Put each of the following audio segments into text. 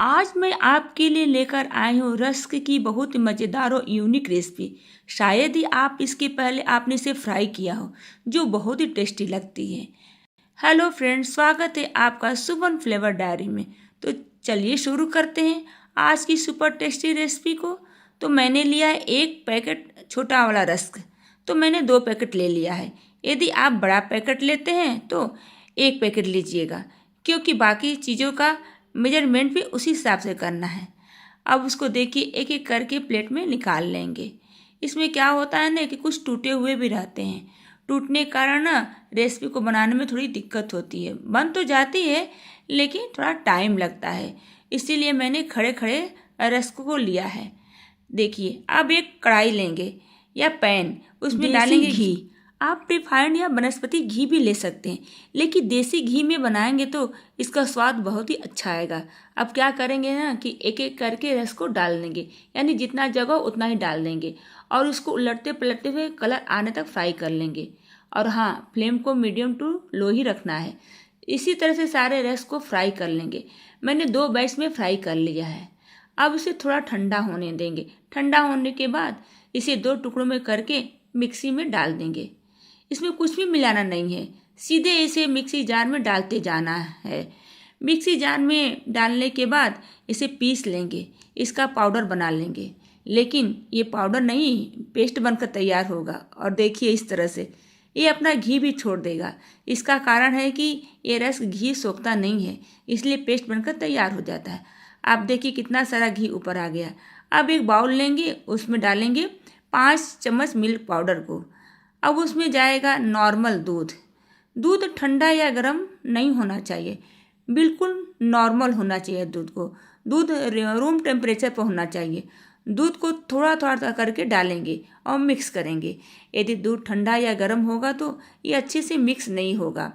आज मैं आपके लिए लेकर आई हूँ रस्क की बहुत ही मज़ेदार और यूनिक रेसिपी। शायद ही आप इसके पहले आपने इसे फ्राई किया हो, जो बहुत ही टेस्टी लगती है। हेलो फ्रेंड्स, स्वागत है आपका सुमन फ्लेवर डायरी में। तो चलिए शुरू करते हैं आज की सुपर टेस्टी रेसिपी को। तो मैंने लिया है एक पैकेट छोटा वाला रस्क, तो मैंने 2 पैकेट ले लिया है। यदि आप बड़ा पैकेट लेते हैं तो 1 पैकेट लीजिएगा, क्योंकि बाकी चीज़ों का मेजरमेंट भी उसी हिसाब से करना है। अब उसको देखिए एक एक करके प्लेट में निकाल लेंगे। इसमें क्या होता है ना कि कुछ टूटे हुए भी रहते हैं। टूटने के कारण ना रेसिपी को बनाने में थोड़ी दिक्कत होती है। बन तो जाती है लेकिन थोड़ा टाइम लगता है, इसीलिए मैंने खड़े खड़े रस्क को लिया है। देखिए अब एक कढ़ाई लेंगे या पैन, उसमें डालेंगे घी। आप रिफाइंड या वनस्पति घी भी ले सकते हैं, लेकिन देसी घी में बनाएंगे तो इसका स्वाद बहुत ही अच्छा आएगा। अब क्या करेंगे ना कि एक एक करके रस को डाल देंगे, यानी जितना जगह उतना ही डाल देंगे और उसको उलटते पलटते हुए कलर आने तक फ्राई कर लेंगे। और हाँ, फ्लेम को मीडियम टू लो ही रखना है। इसी तरह से सारे रस को फ्राई कर लेंगे। मैंने 2 बैच में फ्राई कर लिया है। अब इसे थोड़ा ठंडा होने देंगे। ठंडा होने के बाद इसे 2 टुकड़ों में करके मिक्सी में डाल देंगे। इसमें कुछ भी मिलाना नहीं है, सीधे इसे मिक्सी जार में डालते जाना है। मिक्सी जार में डालने के बाद इसे पीस लेंगे, इसका पाउडर बना लेंगे। लेकिन ये पाउडर नहीं, पेस्ट बनकर तैयार होगा। और देखिए इस तरह से ये अपना घी भी छोड़ देगा। इसका कारण है कि ये रस घी सोखता नहीं है, इसलिए पेस्ट बनकर तैयार हो जाता है। आप देखिए कितना सारा घी ऊपर आ गया। अब एक बाउल लेंगे, उसमें डालेंगे 5 चम्मच मिल्क पाउडर को। अब उसमें जाएगा नॉर्मल दूध। दूध ठंडा या गर्म नहीं होना चाहिए, बिल्कुल नॉर्मल होना चाहिए दूध को। दूध रूम टेम्परेचर पर होना चाहिए। दूध को थोड़ा थोड़ा करके डालेंगे और मिक्स करेंगे। यदि दूध ठंडा या गर्म होगा तो ये अच्छे से मिक्स नहीं होगा।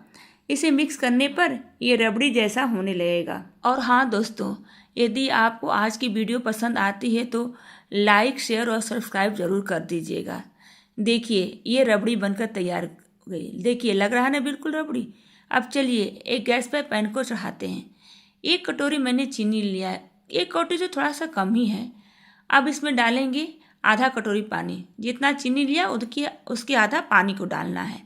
इसे मिक्स करने पर ये रबड़ी जैसा होने लगेगा। और हाँ दोस्तों, यदि आपको आज की वीडियो पसंद आती है तो लाइक, शेयर और सब्सक्राइब ज़रूर कर दीजिएगा। देखिए ये रबड़ी बनकर तैयार हो गई। देखिए लग रहा है ना बिल्कुल रबड़ी। अब चलिए एक गैस पर पैन को चढ़ाते हैं। 1 कटोरी मैंने चीनी लिया है, 1 कटोरी से थोड़ा सा कम ही है। अब इसमें डालेंगे आधा कटोरी पानी। जितना चीनी लिया उसके आधा पानी को डालना है।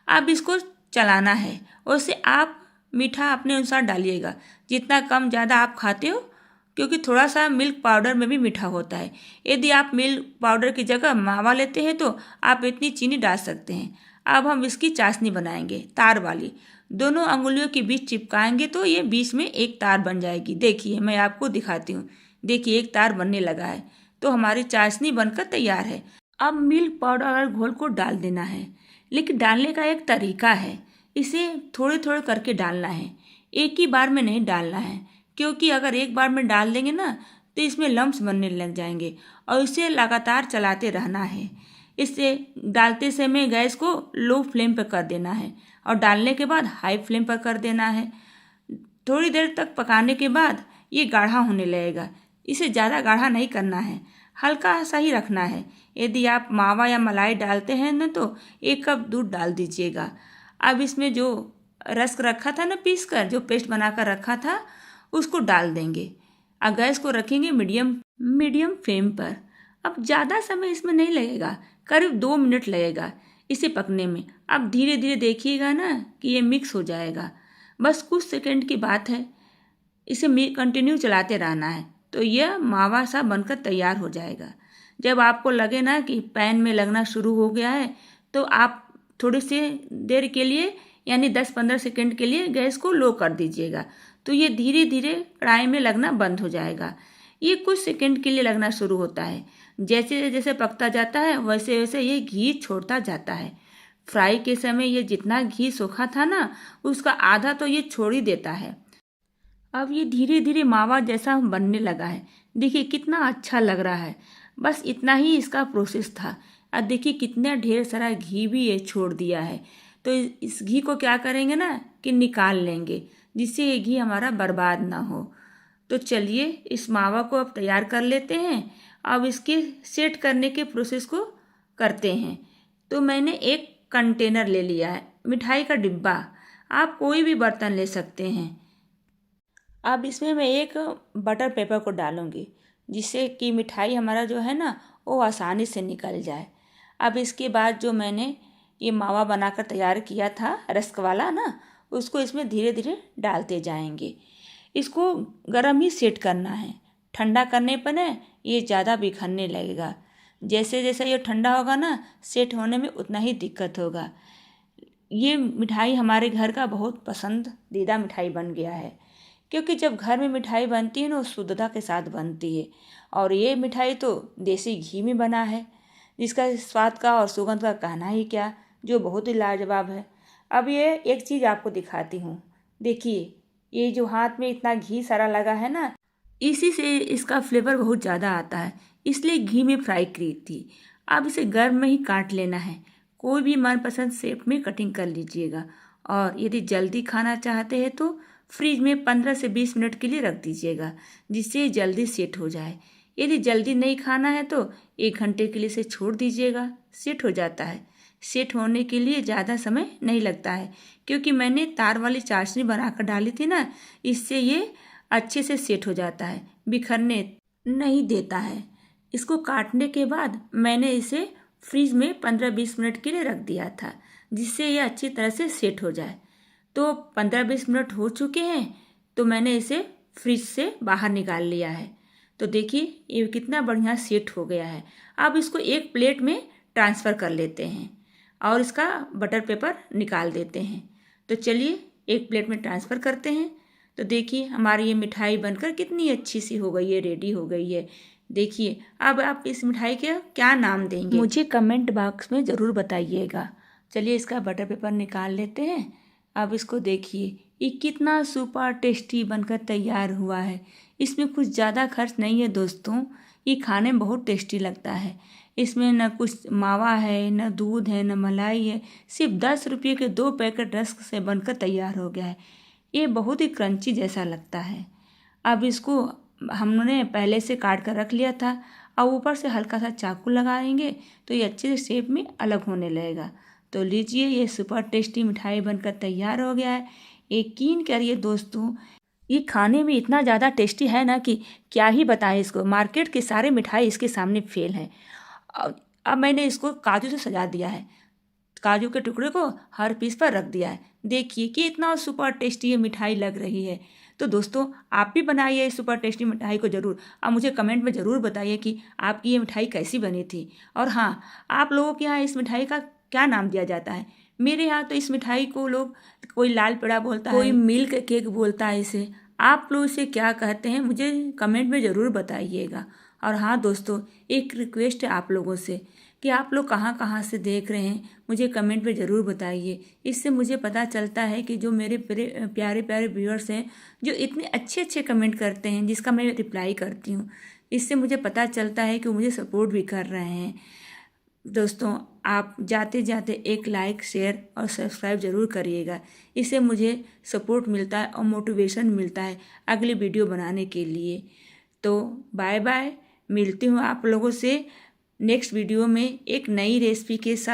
अब इसको चलाना है। उससे आप मीठा अपने अनुसार डालिएगा, जितना कम ज़्यादा आप खाते हो, क्योंकि थोड़ा सा मिल्क पाउडर में भी मीठा होता है। यदि आप मिल्क पाउडर की जगह मावा लेते हैं तो आप इतनी चीनी डाल सकते हैं। अब हम इसकी चाशनी बनाएंगे, तार वाली। दोनों अंगुलियों के बीच चिपकाएंगे तो ये बीच में एक तार बन जाएगी। देखिए मैं आपको दिखाती हूँ। देखिए एक तार बनने लगा है, तो हमारी चाशनी बनकर तैयार है। अब मिल्क पाउडर और घोल को डाल देना है, लेकिन डालने का एक तरीका है। इसे थोड़े थोड़े करके डालना है, एक ही बार में नहीं डालना है, क्योंकि अगर एक बार में डाल देंगे ना तो इसमें लम्प्स बनने लग जाएंगे। और इसे लगातार चलाते रहना है। इसे डालते समय गैस को लो फ्लेम पर कर देना है और डालने के बाद हाई फ्लेम पर कर देना है। थोड़ी देर तक पकाने के बाद ये गाढ़ा होने लगेगा। इसे ज़्यादा गाढ़ा नहीं करना है, हल्का सा ही रखना है। यदि आप मावा या मलाई डालते हैं ना तो 1 कप दूध डाल दीजिएगा। अब इसमें जो रस रखा था ना पीस कर, जो पेस्ट बनाकर रखा था, उसको डाल देंगे। और गैस को रखेंगे मीडियम फ्लेम पर। अब ज़्यादा समय इसमें नहीं लगेगा, करीब 2 मिनट लगेगा इसे पकने में। अब धीरे धीरे देखिएगा ना कि ये मिक्स हो जाएगा। बस कुछ सेकंड की बात है, इसे कंटिन्यू चलाते रहना है तो यह मावा सा बनकर तैयार हो जाएगा। जब आपको लगे ना कि पैन में लगना शुरू हो गया है तो आप थोड़ी सी देर के लिए, यानी 10-15 सेकंड के लिए गैस को लो कर दीजिएगा, तो ये धीरे धीरे कढ़ाई में लगना बंद हो जाएगा। ये कुछ सेकंड के लिए लगना शुरू होता है। जैसे जैसे पकता जाता है वैसे वैसे ये घी छोड़ता जाता है। फ्राई के समय ये जितना घी सोखा था ना, उसका आधा तो ये छोड़ ही देता है। अब ये धीरे धीरे मावा जैसा बनने लगा है। देखिए कितना अच्छा लग रहा है। बस इतना ही इसका प्रोसेस था। अब देखिए कितना ढेर सारा घी भी ये छोड़ दिया है। तो इस घी को क्या करेंगे ना कि निकाल लेंगे, जिससे ये घी हमारा बर्बाद ना हो। तो चलिए इस मावा को अब तैयार कर लेते हैं। अब इसके सेट करने के प्रोसेस को करते हैं। तो मैंने एक कंटेनर ले लिया है, मिठाई का डिब्बा। आप कोई भी बर्तन ले सकते हैं। अब इसमें मैं एक बटर पेपर को डालूँगी, जिससे कि मिठाई हमारा जो है ना वो आसानी से निकल जाए। अब इसके बाद जो मैंने ये मावा बनाकर तैयार किया था रस्क वाला ना, उसको इसमें धीरे धीरे डालते जाएंगे। इसको गर्म ही सेट करना है, ठंडा करने पर ना ये ज़्यादा बिखरने लगेगा। जैसे जैसे ये ठंडा होगा ना, सेट होने में उतना ही दिक्कत होगा। ये मिठाई हमारे घर का बहुत पसंदीदा मिठाई बन गया है, क्योंकि जब घर में मिठाई बनती है ना वो शुद्धता के साथ बनती है। और ये मिठाई तो देसी घी में बना है, जिसका स्वाद का और सुगंध का कहना ही क्या, जो बहुत ही लाजवाब है। अब ये एक चीज़ आपको दिखाती हूँ, देखिए ये जो हाथ में इतना घी सारा लगा है ना, इसी से इसका फ्लेवर बहुत ज़्यादा आता है, इसलिए घी में फ्राई की थी। अब इसे गर्म में ही काट लेना है, कोई भी मनपसंद शेप में कटिंग कर लीजिएगा। और यदि जल्दी खाना चाहते हैं तो फ्रिज में 15 से 20 मिनट के लिए रख दीजिएगा, जिससे ये जल्दी सेट हो जाए। यदि जल्दी नहीं खाना है तो 1 घंटे के लिए इसे छोड़ दीजिएगा, सेट हो जाता है। सेट होने के लिए ज़्यादा समय नहीं लगता है, क्योंकि मैंने तार वाली चाशनी बनाकर डाली थी ना, इससे ये अच्छे से सेट हो जाता है, बिखरने नहीं देता है। इसको काटने के बाद मैंने इसे फ्रिज में 15-20 मिनट के लिए रख दिया था, जिससे ये अच्छी तरह से सेट हो जाए। तो 15-20 मिनट हो चुके हैं, तो मैंने इसे फ्रिज से बाहर निकाल लिया है। तो देखिए ये कितना बढ़िया सेट हो गया है। अब इसको एक प्लेट में ट्रांसफ़र कर लेते हैं और इसका बटर पेपर निकाल देते हैं। तो चलिए एक प्लेट में ट्रांसफ़र करते हैं। तो देखिए हमारी ये मिठाई बनकर कितनी अच्छी सी हो गई है, रेडी हो गई है। देखिए अब आप इस मिठाई का क्या नाम देंगे, मुझे कमेंट बॉक्स में ज़रूर बताइएगा। चलिए इसका बटर पेपर निकाल लेते हैं। अब इसको देखिए ये कितना सुपर टेस्टी बनकर तैयार हुआ है। इसमें कुछ ज़्यादा खर्च नहीं है दोस्तों, ये खाने में बहुत टेस्टी लगता है। इसमें न कुछ मावा है, न दूध है, न मलाई है, सिर्फ 10 रुपये के 2 पैकेट रस्क से बनकर तैयार हो गया है। ये बहुत ही क्रंची जैसा लगता है। अब इसको हमने पहले से काट कर रख लिया था, और ऊपर से हल्का सा चाकू लगाएंगे तो ये अच्छे से शेप में अलग होने लगेगा। तो लीजिए ये सुपर टेस्टी मिठाई बनकर तैयार हो गया है। यकीन करिए दोस्तों, ये खाने में इतना ज़्यादा टेस्टी है ना कि क्या ही बताएं इसको। मार्केट के सारे मिठाई इसके सामने फेल हैं। अब मैंने इसको काजू से सजा दिया है, काजू के टुकड़े को हर पीस पर रख दिया है। देखिए कि इतना सुपर टेस्टी ये मिठाई लग रही है। तो दोस्तों आप भी बनाइए इस सुपर टेस्टी मिठाई को ज़रूर, और मुझे कमेंट में ज़रूर बताइए कि आपकी ये मिठाई कैसी बनी थी। और हाँ, आप लोगों के यहाँ इस मिठाई का क्या नाम दिया जाता है? मेरे यहाँ तो इस मिठाई को लोग कोई लाल पेड़ा बोलता है, कोई मिल्क केक बोलता है इसे। आप लोग इसे क्या कहते हैं मुझे कमेंट में ज़रूर बताइएगा। और हाँ दोस्तों, एक रिक्वेस्ट है आप लोगों से कि आप लोग कहाँ कहाँ से देख रहे हैं मुझे कमेंट में ज़रूर बताइए। इससे मुझे पता चलता है कि जो मेरे प्यारे प्यारे व्यूअर्स हैं, जो इतने अच्छे अच्छे कमेंट करते हैं, जिसका मैं रिप्लाई करती हूँ, इससे मुझे पता चलता है कि वो मुझे सपोर्ट भी कर रहे हैं। दोस्तों आप जाते जाते एक लाइक, शेयर और सब्सक्राइब ज़रूर करिएगा। इससे मुझे सपोर्ट मिलता है और मोटिवेशन मिलता है अगली वीडियो बनाने के लिए। तो बाय बाय, मिलती हूँ आप लोगों से नेक्स्ट वीडियो में एक नई रेसिपी के साथ।